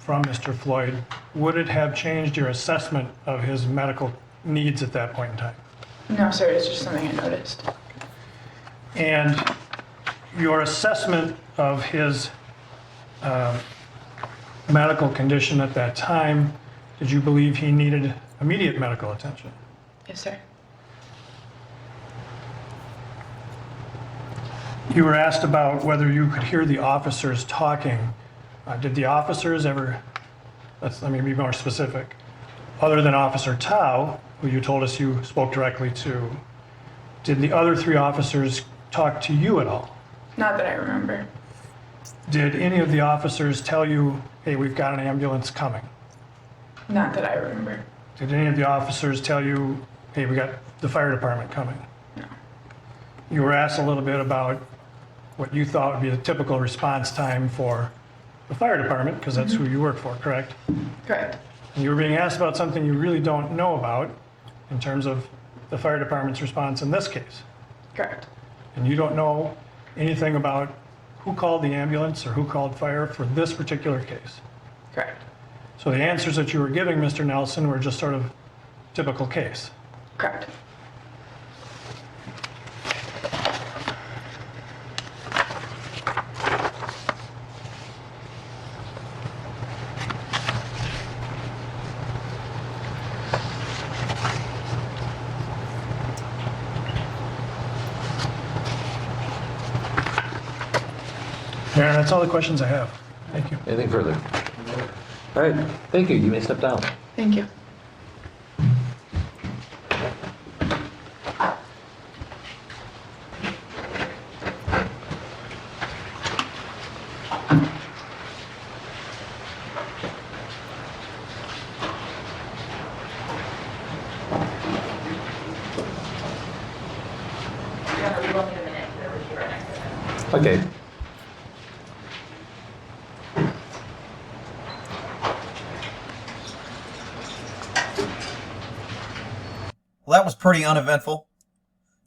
from Mr. Floyd, would it have changed your assessment of his medical needs at that point in time? No, sir, it's just something I noticed. And your assessment of his medical condition at that time, did you believe he needed immediate medical attention? Yes, sir. You were asked about whether you could hear the officers talking. Did the officers ever, let me be more specific, other than Officer Tao, who you told us you spoke directly to, did the other 3 officers talk to you at all? Not that I remember. Did any of the officers tell you, hey, we've got an ambulance coming? Not that I remember. Did any of the officers tell you, hey, we got the fire department coming? No. You were asked a little bit about what you thought would be the typical response time for the fire department, because that's who you work for, correct? Correct. And you were being asked about something you really don't know about in terms of the fire department's response in this case. Correct. And you don't know anything about who called the ambulance or who called fire for this particular case. Correct. So the answers that you were giving, Mr. Nelson, were just sort of typical case. Correct. Mayor, that's all the questions I have. Thank you. Anything further? All right, thank you. You may step down. Thank you. Okay. Well, that was pretty uneventful.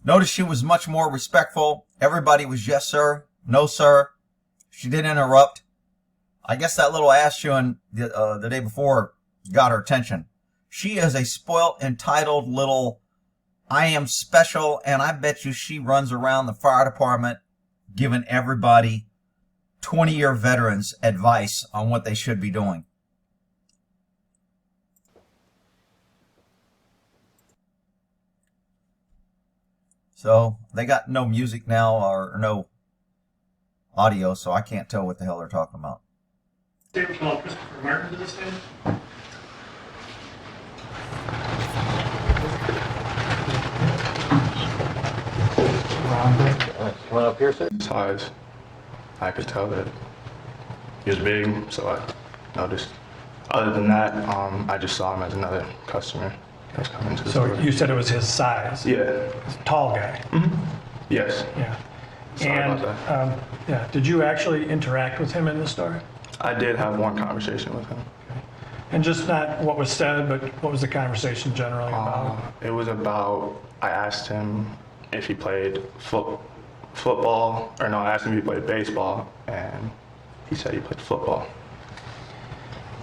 Notice she was much more respectful. Everybody was yes, sir, no, sir. She didn't interrupt. I guess that little ass chewing the day before got her attention. She is a spoilt, entitled little, I am special, and I bet you she runs around the fire department giving everybody 20-year veterans advice on what they should be doing. So they got no music now or no audio, so I can't tell what the hell they're talking about. David called Christopher Martin to the stand. Come on up here, sir. Size, I could tell that he was big, so I noticed. Other than that, I just saw him as another customer that was coming to the So store. you said it was his size. Yeah. He's a tall guy. Yes. Yeah. Sorry And about yeah, did you actually interact with him in the store? I did have one conversation with him. And just not what was said, but what was the conversation generally about? It was about, I asked him if he played football, or no, I asked him if he played baseball, and he said he played football.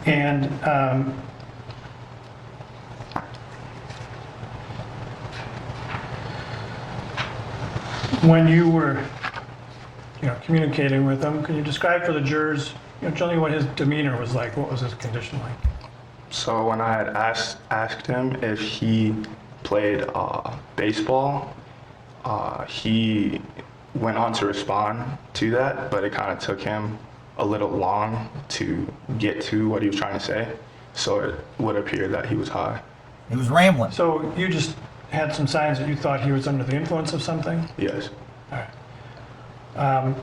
And when you were, communicating with him, can you describe for the jurors, generally what his demeanor was like? What was his condition like? So when I had asked him if he played baseball, he went on to respond to that, but it kind of took him a little long to get to what he was trying to say. So it would appear that he was high. He was rambling. So you just had some signs that you thought he was under the influence of something? Yes. All right.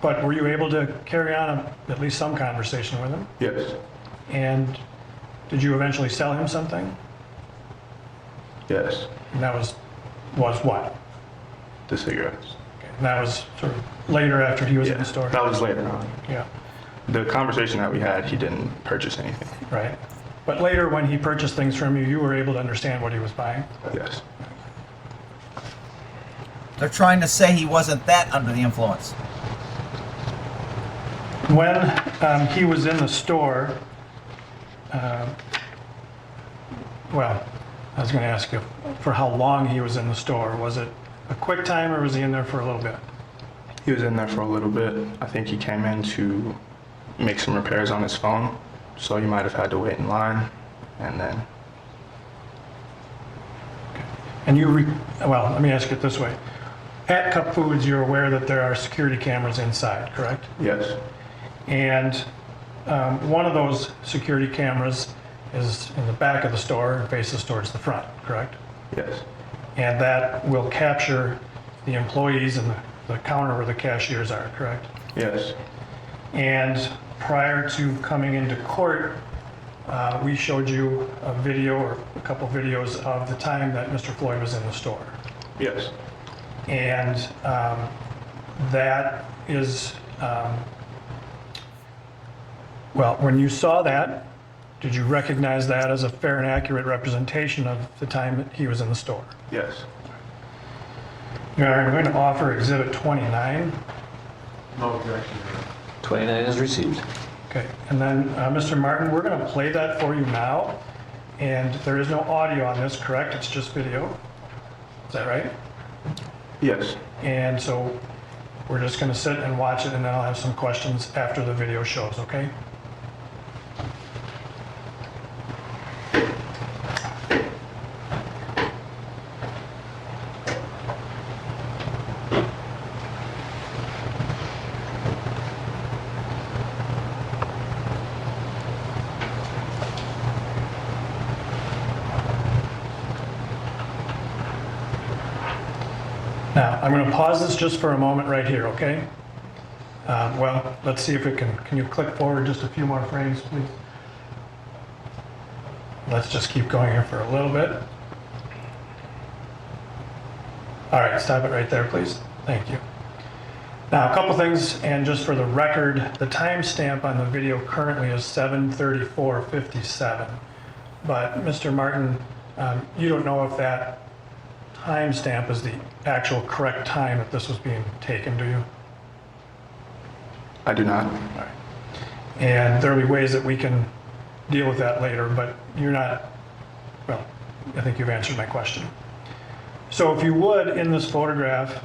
But were you able to carry on at least some conversation with him? Yes. And did you eventually sell him something? Yes. And that was what? The cigarettes. Okay. And that was sort of later after he was in the store? That was later on. Yeah, The conversation that we had, he didn't purchase anything. right. But later when he purchased things from you, you were able to understand what he was buying? Yes. They're trying to say he wasn't that under the influence. When he was in the store, well, I was going to ask you for how long he was in the store. Was it a quick time or was he in there for a little bit? He was in there for a little bit. I think he came in to make some repairs on his phone, so he might have had to wait in line, and then And well, let me ask it this way. At Cup Foods, you're aware that there are security cameras inside, correct? yes, And one of those security cameras is in the back of the store and faces towards the front, correct? yes, And that will capture the employees and the counter where the cashiers are, correct? yes, And prior to coming into court, we showed you a video or a couple videos of the time that Mr. Floyd was in the store. yes, And that is, well, when you saw that, did you recognize that as a fair and accurate representation of the time that he was in the store? yes. Your Honor, I'm going to offer Exhibit 29. 29 is received. Okay, and then, Mr. Martin, we're going to play that for you now, and there is no audio on this, correct? It's just video. Is that right? Yes. And so we're just going to sit and watch it, and then I'll have some questions after the video shows, okay? Now, I'm going to pause this just for a moment right here, okay? Well, let's see if it can you click forward just a few more frames, please? Let's just keep going here for a little bit. All right, stop it right there, please. Thank you. Now, a couple things, and just for the record, the timestamp on the video currently is 7:34:57. But Mr. Martin, you don't know if that timestamp is the actual correct time that this was being taken, do you? I do not. All right. And there'll be ways that we can deal with that later, but you're not, well, I think you've answered my question. So if you would, in this photograph,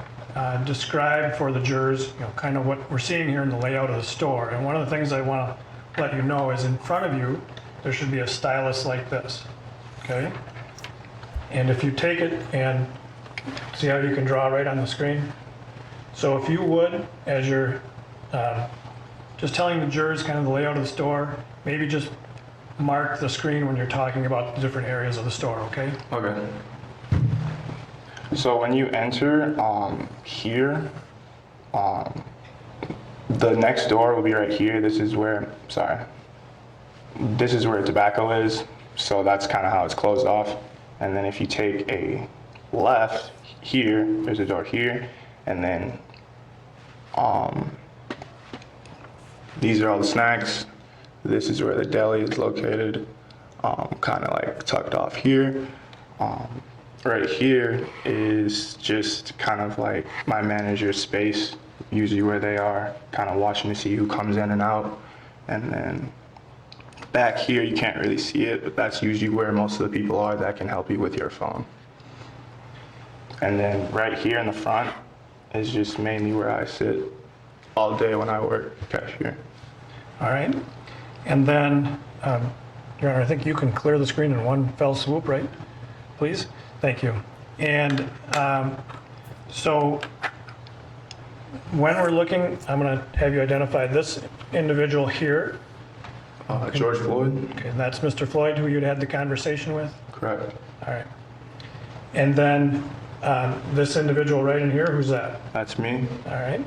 describe for the jurors, kind of what we're seeing here in the layout of the store. And one of the things I want to let you know is in front of you, there should be a stylus like this, okay? And if you take it and see how you can draw right on the screen? So if you would, as you're just telling the jurors kind of the layout of the store, maybe just mark the screen when you're talking about the different areas of the store, okay? Okay. So when you enter here, the next door will be right here. This is where tobacco is. So that's kind of how it's closed off. And then if you take a left here, there's a door here, and then these are all the snacks. This is where the deli is located, kind of like tucked off here. Right here is just kind of like my manager's space, usually where they are, kind of watching to see who comes in and out. And then back here, you can't really see it, but that's usually where most of the people are that can help you with your phone. And then right here in the front is just mainly where I sit all day when I work cashier. All right. And then, Your Honor, I think you can clear the screen in one fell swoop, right? Please? Thank you. And so when we're looking, I'm going to have you identify this individual here. George Floyd? Okay, and that's Mr. Floyd, who you'd had the conversation with? Correct. All right. And then this individual right in here, who's that? That's me? All right.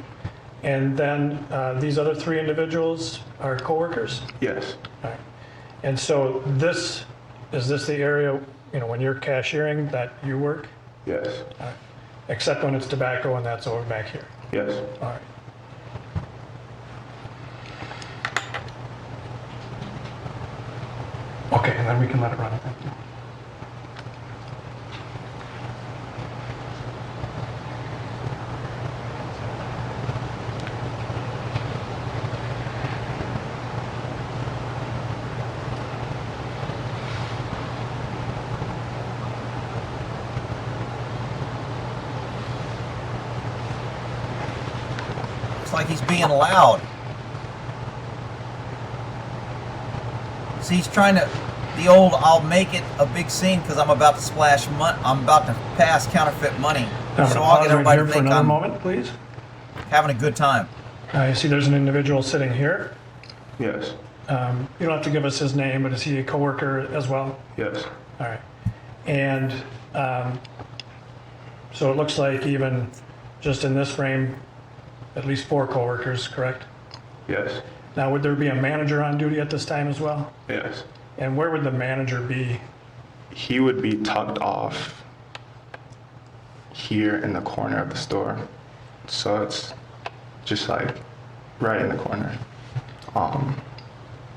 And then these other three individuals are coworkers? Yes. All right. And so is this the area, when you're cashiering that you work? Yes. All right. Except when it's tobacco and that's over back here? Yes. All right. Okay, and then we can let it run. Thank you. Looks like he's being loud. See, he's trying to, the old, I'll make it a big scene because I'm about to splash money. I'm about to pass counterfeit money. Now, So I'll I'll get pause right everybody here to for think another I'm moment, please. having a good time. I see there's an individual sitting here. Yes. You don't have to give us his name, but is he a coworker as well? Yes. All right. And so it looks like even just in this frame, at least 4 coworkers, correct? Yes. Now, would there be a manager on duty at this time as well? Yes. And where would the manager be? He would be tucked off here in the corner of the store. So it's just like right in the corner.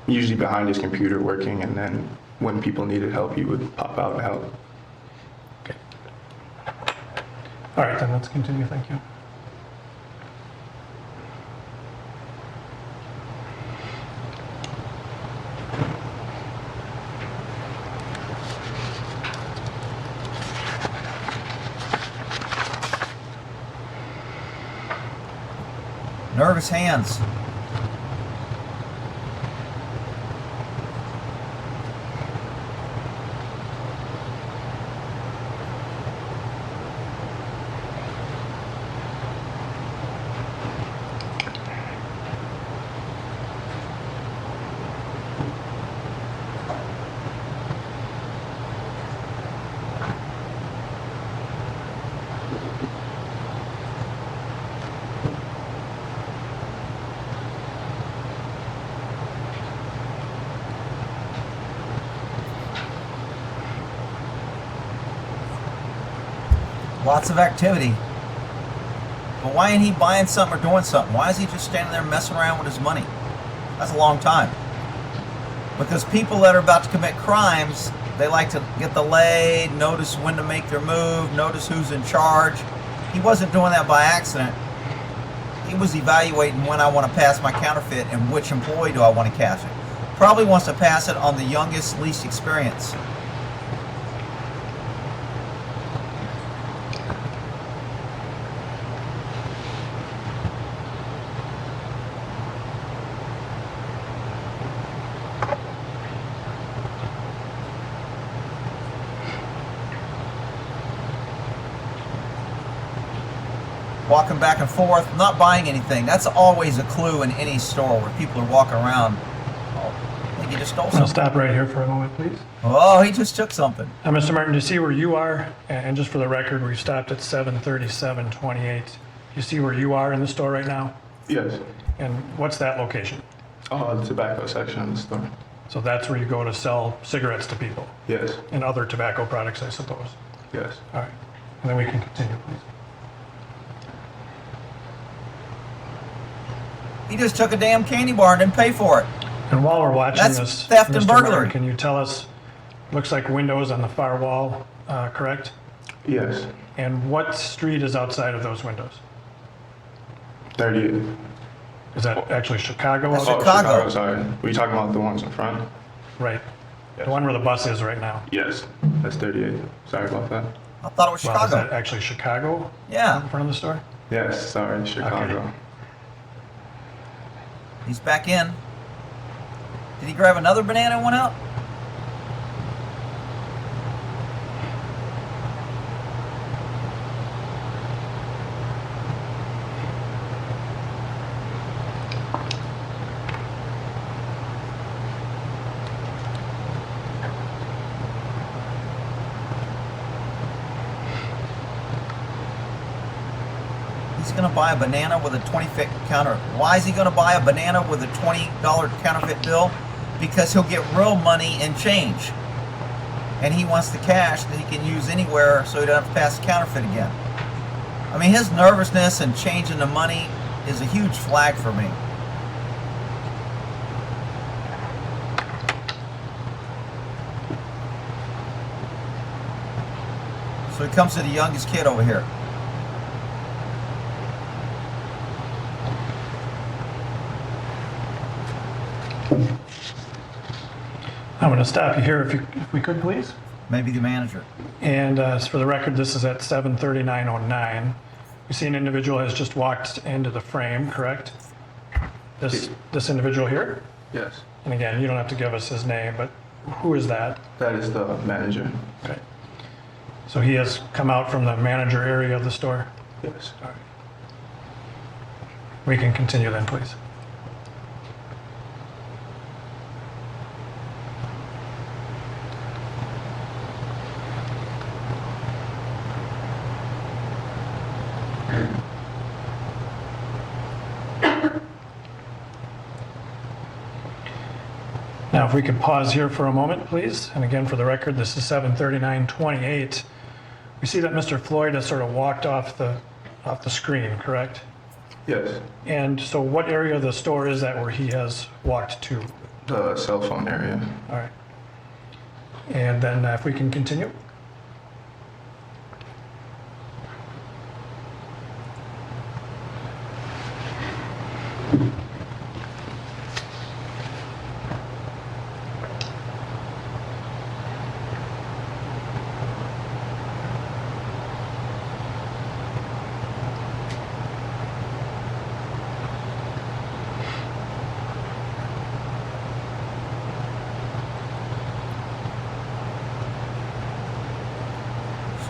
Usually behind his computer working, and then when people needed help, he would pop out and help. Okay. All right, then let's continue. Thank you. Nervous hands. Lots of activity. But why ain't he buying something or doing something? Why is he just standing there messing around with his money? That's a long time. Because people that are about to commit crimes, they like to get the lay, notice when to make their move, notice who's in charge. He wasn't doing that by accident. He was evaluating when I want to pass my counterfeit and which employee do I want to cash it. Probably wants to pass it on the youngest, least experienced. Walking back and forth, not buying anything. That's always a clue in any store where people are walking around. Oh, I think he just stole I'll something. stop right here for a moment, please. Oh, he just took something. Now, Mr. Martin, do you see where you are? And just for the record, we stopped at 73728. Do you see where you are in the store right now? Yes. And what's that location? Oh, the tobacco section of the store. So that's where you go to sell cigarettes to people Yes. and other tobacco products, I suppose. Yes. All right. And then we can continue, please. He just took a damn candy bar and didn't pay for it. And while we're watching That's this, theft and Mr. burglary. Martin, can you tell us, looks like windows on the far wall, correct? Yes. And what street is outside of those windows? 38. Is that actually Chicago? That's Oh, Chicago. Sorry. Were you talking about the ones in front? Right. Yes. The one where the bus is right now. Yes. That's 38. Sorry about that. I thought it was Well, is Chicago. that actually Chicago Yeah, in front of the store? Yes. Sorry. Chicago. Okay. he's back in. Did he grab another banana and went out? He's going to buy a banana with a 20 counter. Why is he going to buy a banana with a $20 counterfeit bill? Because he'll get real money and change. And he wants the cash that he can use anywhere so he doesn't have to pass the counterfeit again. I mean, his nervousness and changing the money is a huge flag for me. So he comes to the youngest kid over here. I'm going to stop you here if we could, please. Maybe the manager. And for the record, this is at 7:39:09. You see an individual has just walked into the frame, correct? This individual here? Yes. And again, you don't have to give us his name, but who is that? That is the manager. Okay. So he has come out from the manager area of the store? Yes. All right. We can continue then, please. Now, if we could pause here for a moment, please. And again, for the record, this is 7:39:28. We see that Mr. Floyd has sort of walked off the screen, correct? Yes. And so what area of the store is that where he has walked to? The cell phone area. All right. And then if we can continue.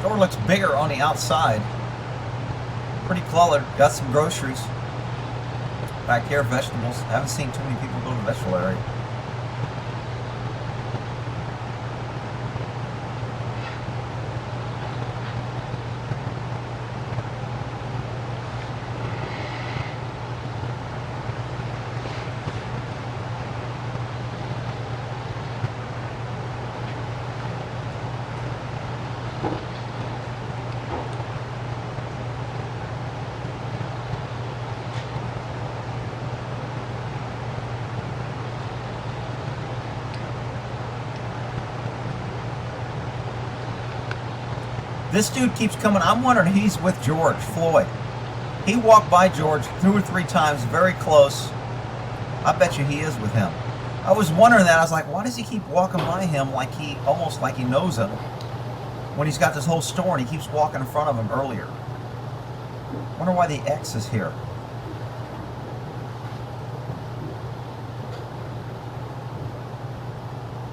Store looks bigger on the outside. Pretty cluttered. Got some groceries. Back here, vegetables. Haven't seen too many people go to the vegetable area. This dude keeps coming. I'm wondering if he's with George Floyd. He walked by George 2 or 3 times, very close. I bet you he is with him. I was wondering that. I was like, why does he keep walking by him like he, almost like he knows him, when he's got this whole store and he keeps walking in front of him earlier? Wonder why the X is here.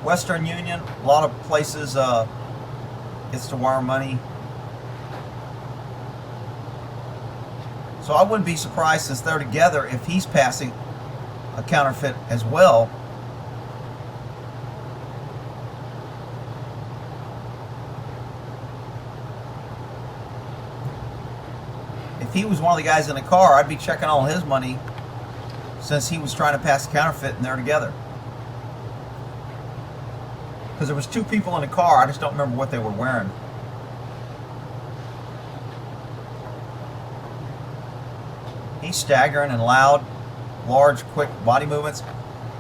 Western Union, a lot of places gets to wire money. So I wouldn't be surprised, since they're together, if he's passing a counterfeit as well. If he was one of the guys in the car, I'd be checking all his money, since he was trying to pass a counterfeit and they're together. Because there was 2 people in the car, I just don't remember what they were wearing. He's staggering and loud, large, quick body movements.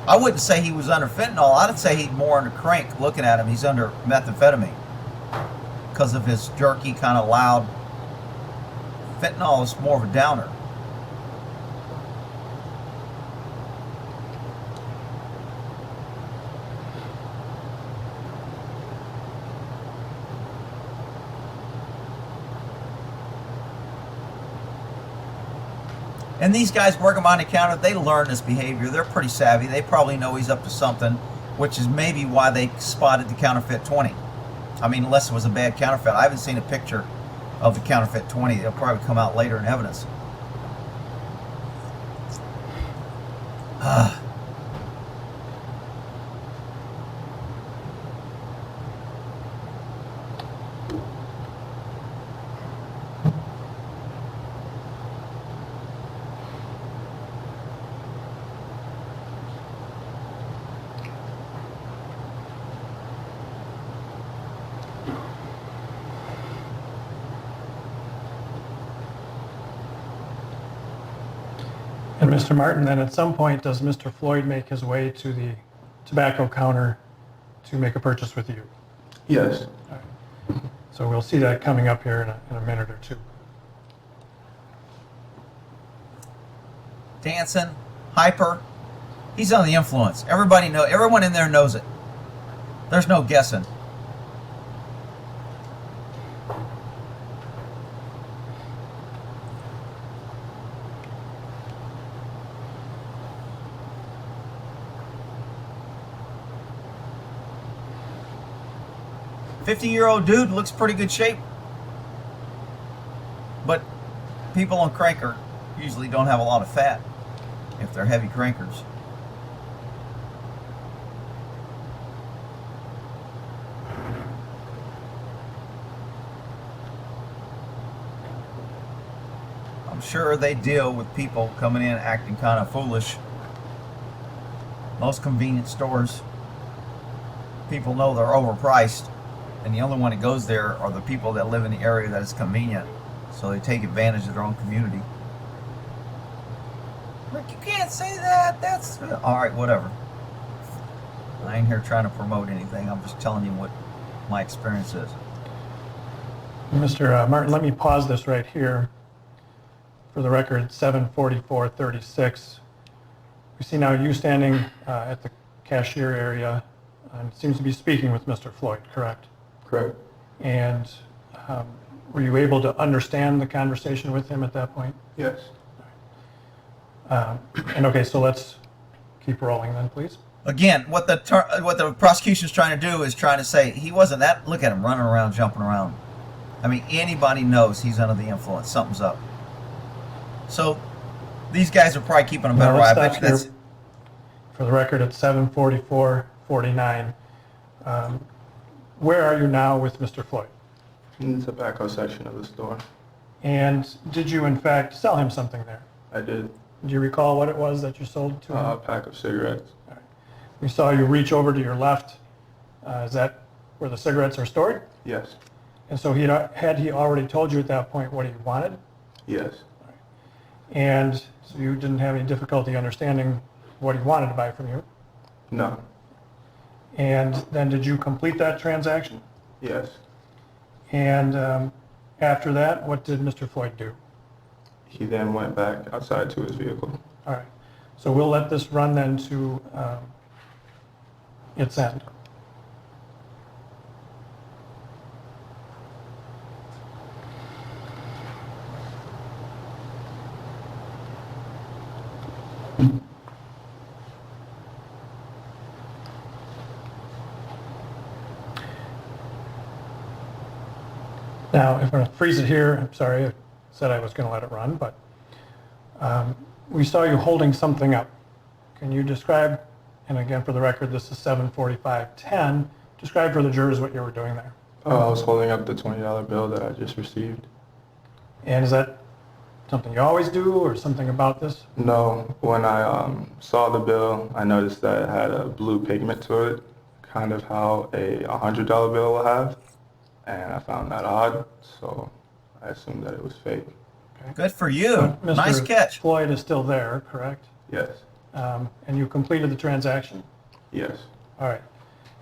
I wouldn't say he was under fentanyl. I'd say he's more under crank. Looking at him, he's under methamphetamine because of his jerky, kind of loud. Fentanyl is more of a downer. And these guys working behind the counter, they learn this behavior. They're pretty savvy. They probably know he's up to something, which is maybe why they spotted the counterfeit 20. I mean, unless it was a bad counterfeit. I haven't seen a picture of the counterfeit 20. They'll probably come out later in evidence. And Mr. Martin, then at some point, does Mr. Floyd make his way to the tobacco counter to make a purchase with you? Yes. All right. So we'll see that coming up here in a minute or two. Dancing, hyper. He's on the influence. Everyone in there knows it. There's no guessing. 50-year-old dude, looks pretty good shape. But people on cranker usually don't have a lot of fat if they're heavy crankers. I'm sure they deal with people coming in acting kind of foolish. Most convenience stores, people know they're overpriced, and the only one that goes there are the people that live in the area that is convenient, so they take advantage of their own community. Look, you can't say that. That's all right. Whatever. I ain't here trying to promote anything. I'm just telling you what my experience is. Mr. Martin, let me pause this right here. For the record, 7:44:36. We see now you standing at the cashier area, and it seems to be speaking with Mr. Floyd, correct? Correct. And were you able to understand the conversation with him at that point? Yes. And okay, so let's keep rolling then, please. Again, what the prosecution's trying to do is trying to say he wasn't that. Look at him running around, jumping around. I mean, anybody knows he's under the influence. Something's up. So these guys are probably keeping a better Now, eye. let's I bet stop you that's here. For the record, it's 7:44:49. Where are you now with Mr. Floyd? In the tobacco section of the store. And did you in fact sell him something there? I did. Do you recall what it was that you sold to him? A pack of cigarettes. We saw you reach over to your left. Is that where the cigarettes are stored? Yes. And so had he already told you at that point what he wanted? Yes. And so you didn't have any difficulty understanding what he wanted to buy from you? No. And then did you complete that transaction? Yes. And after that, what did Mr. Floyd do? He then went back outside to his vehicle. All right. So we'll let this run then to its end. Now, if I'm going to freeze it here, I'm sorry, I said I was going to let it run, but we saw you holding something up. Can you describe, and again for the record, this is 7:45:10, describe for the jurors what you were doing there. I was holding up the $20 bill that I just received. And is that something you always do, or something about this? No, when I saw the bill, I noticed that it had a blue pigment to it, kind of how a $100 bill will have, and I found that odd, so I assumed that it was fake. good for you. But Nice Mr. catch. Floyd is still there, correct? Yes. And you completed the transaction? Yes. All right.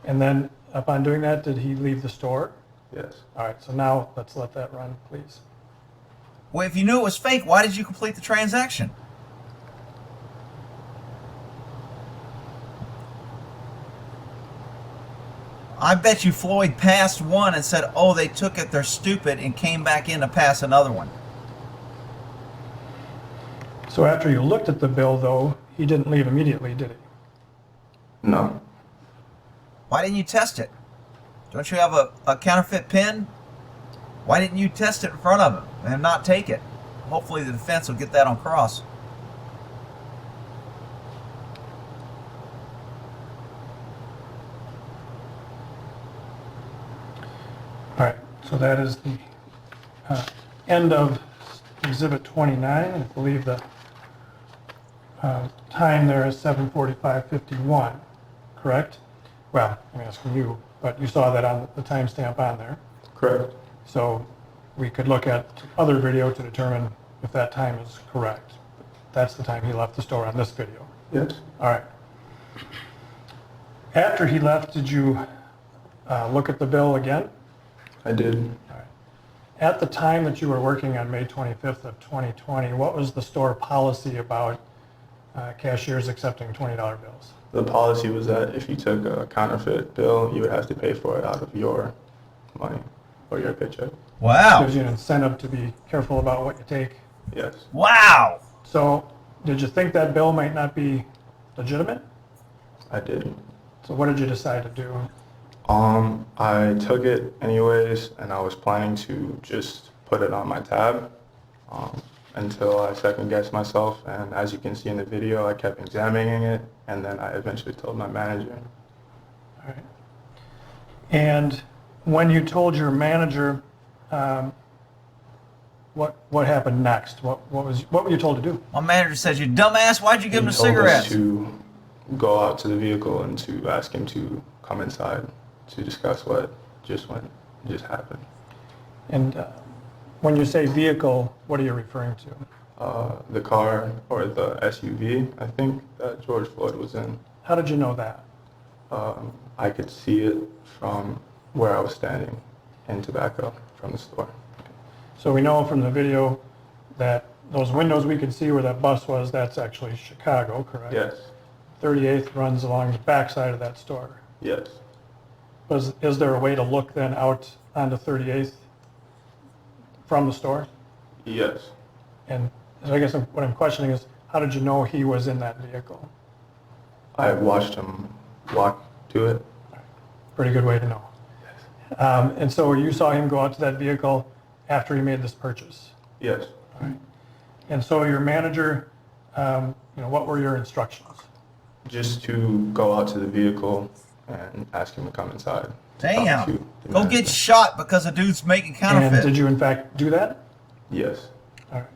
And then upon doing that, did he leave the store? Yes. All right, so now let's let that run, please. Well, if you knew it was fake, why did you complete the transaction? I bet you Floyd passed one and said, oh, they took it, they're stupid, and came back in to pass another one. So after you looked at the bill, though, he didn't leave immediately, did he? No. Why didn't you test it? Don't you have a counterfeit pen? Why didn't you test it in front of him and not take it? Hopefully the defense will get that on cross. All right, so that is the end of Exhibit 29. I believe the time there is 7:45:51, correct? Well, I'm asking you, but you saw that on the timestamp on there. Correct. So we could look at other video to determine if that time is correct. That's the time he left the store on this video. Yes. All right. After he left, did you look at the bill again? I did. All right. At the time that you were working on May 25th of 2020, what was the store policy about cashiers accepting $20 bills? The policy was that if you took a counterfeit bill, you would have to pay for it out of your money or your paycheck. Wow. Gives you an incentive to be careful about what you take. Yes. Wow. So did you think that bill might not be legitimate? I did. So what did you decide to do? I took it anyways, and I was planning to just put it on my tab until I second guessed myself. And as you can see in the video, I kept examining it, and then I eventually told my manager. All right. And when you told your manager, what happened next? What were you told to do? My manager says, "You dumbass, why'd you give him the He told us cigarettes?" to go out to the vehicle and to ask him to come inside to discuss what just happened. And when you say vehicle, what are you referring to? The car, or the SUV, I think, that George Floyd was in. How did you know that? I could see it from where I was standing in Tobacco from the store. So we know from the video that those windows we could see where that bus was, that's actually Chicago, correct? Yes, 38th runs along the backside of that store. yes, Is there a way to look then out onto 38th from the store? yes. And so I guess what I'm questioning is, how did you know he was in that vehicle? I watched him walk to it. Pretty good way to know. And so you saw him go out to that vehicle after he made this purchase? Yes. All right. And so your manager, what were your instructions? Just to go out to the vehicle and ask him to come inside. to talk Damn. to the Go get manager. shot because a dude's making And counterfeit. did you in fact do that? Yes. All right.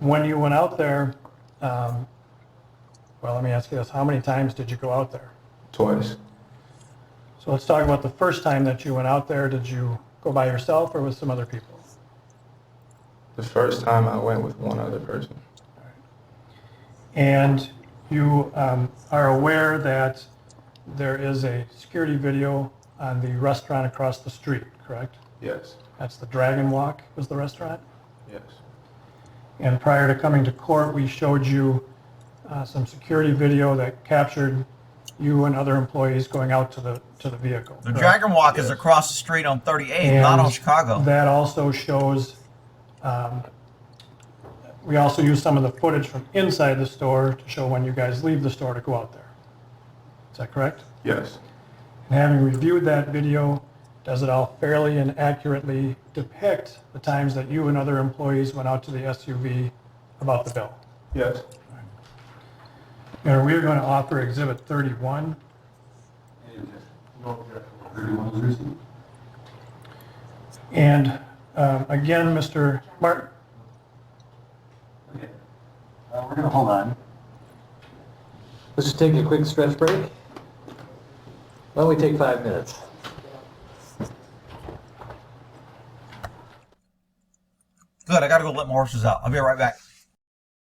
When you went out there, well, let me ask you this. How many times did you go out there? Twice. So let's talk about the first time that you went out there. Did you go by yourself or with some other people? The first time I went with one other person. And you are aware that there is a security video on the restaurant across the street, correct? Yes. That's the Dragon Walk was the restaurant? Yes. And prior to coming to court, we showed you some security video that captured you and other employees going out to the vehicle. The correct? Dragon Walk is Yes. across the street on 38th, not on And Chicago. that also shows, we also use some of the footage from inside the store to show when you guys leave the store to go out there. Is that correct? Yes. And having reviewed that video, does it all fairly and accurately depict the times that you and other employees went out to the SUV about the bill? Yes. And we're going to offer Exhibit 31. And again, Mr. Martin, Okay. We're gonna hold on. Let's just take a quick stretch break. Why don't we take 5 minutes? Good, I gotta go let my horses out. I'll be right back.